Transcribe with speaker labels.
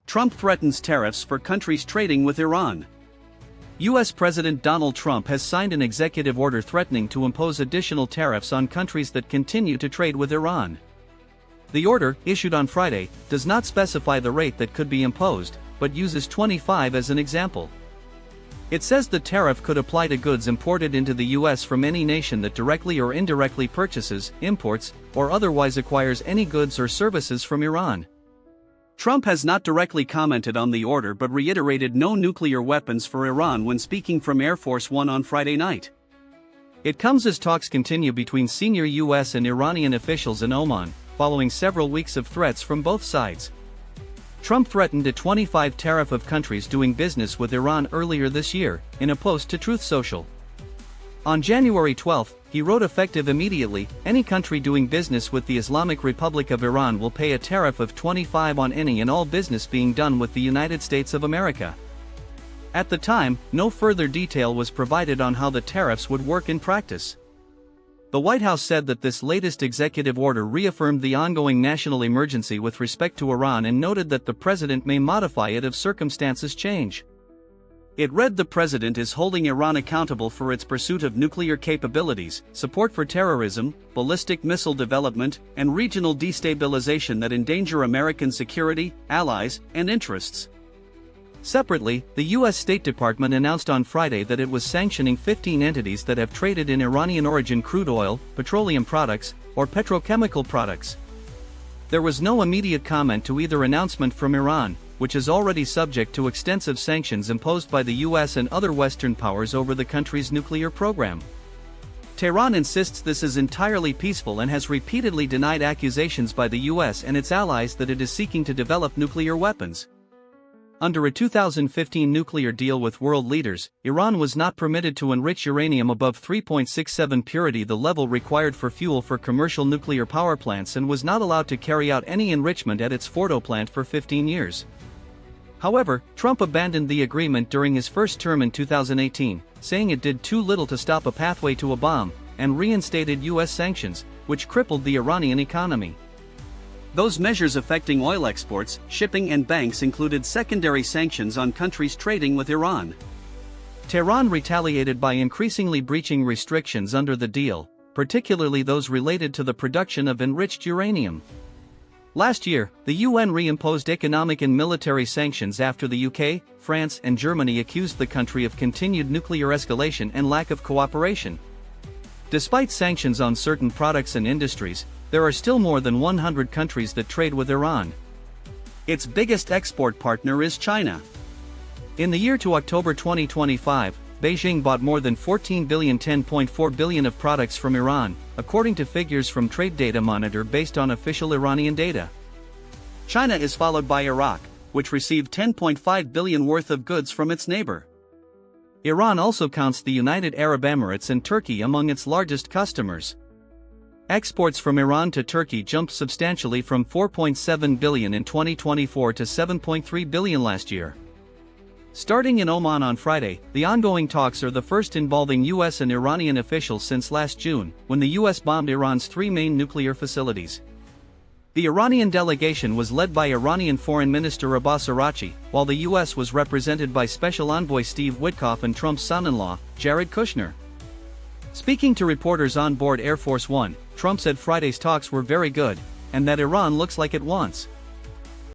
Speaker 1: Trump threatens tariffs for countries trading with Iran. U.S. President Donald Trump has signed an executive order threatening to impose additional tariffs on countries that continue to trade with Iran. The order, issued on Friday, does not specify the rate that could be imposed, but uses 25 as an example. It says the tariff could apply to goods imported into the U.S. from any nation that directly or indirectly purchases, imports, or otherwise acquires any goods or services from Iran. Trump has not directly commented on the order but reiterated no nuclear weapons for Iran when speaking from Air Force One on Friday night. It comes as talks continue between senior US and Iranian officials in Oman, following several weeks of threats from both sides. Trump threatened a 25 tariff of countries doing business with Iran earlier this year, in a post to Truth Social. On January 12, he wrote, effective immediately, any country doing business with the Islamic Republic of Iran will pay a tariff of 25 on any and all business being done with the United States of America. At the time, no further detail was provided on how the tariffs would work in practice. The White House said that this latest executive order reaffirmed the ongoing national emergency with respect to Iran and noted that the president may modify it if circumstances change. It read, the president is holding Iran accountable for its pursuit of nuclear capabilities, support for terrorism, ballistic missile development, and regional destabilisation that endanger American security, allies, and interests. Separately, the U.S. State Department announced on Friday that it was sanctioning 15 entities that have traded in Iranian-origin crude oil, petroleum products, or petrochemical products. There was no immediate comment to either announcement from Iran, which is already subject to extensive sanctions imposed by the U.S. and other Western powers over the country's nuclear program. Tehran insists this is entirely peaceful and has repeatedly denied accusations by the U.S. and its allies that it is seeking to develop nuclear weapons. Under a 2015 nuclear deal with world leaders, Iran was not permitted to enrich uranium above 3.67 purity, the level required for fuel for commercial nuclear power plants, and was not allowed to carry out any enrichment at its Fordo plant for 15 years. However, Trump abandoned the agreement during his first term in 2018, saying it did too little to stop a pathway to a bomb, and reinstated U.S. sanctions, which crippled the Iranian economy. Those measures affecting oil exports, shipping and banks included secondary sanctions on countries trading with Iran. Tehran retaliated by increasingly breaching restrictions under the deal, particularly those related to the production of enriched uranium. Last year, the UN reimposed economic and military sanctions after the UK, France and Germany accused the country of continued nuclear escalation and lack of cooperation. Despite sanctions on certain products and industries, there are still more than 100 countries that trade with Iran. Its biggest export partner is China. In the year to October 2025, Beijing bought more than $10.4 billion of products from Iran, according to figures from Trade Data Monitor based on official Iranian data. China is followed by Iraq, which received $10.5 billion worth of goods from its neighbor. Iran also counts the United Arab Emirates and Turkey among its largest customers. Exports from Iran to Turkey jumped substantially from $4.7 billion in 2024 to $7.3 billion last year. Starting in Oman on Friday, the ongoing talks are the first involving U.S. and Iranian officials since last June, when the U.S. bombed Iran's three main nuclear facilities. The Iranian delegation was led by Iranian Foreign Minister Abbas Araghchi, while the U.S. was represented by Special Envoy Steve Witkoff and Trump's son-in-law, Jared Kushner. Speaking to reporters on board Air Force One, Trump said Friday's talks were very good, and that Iran looks like it wants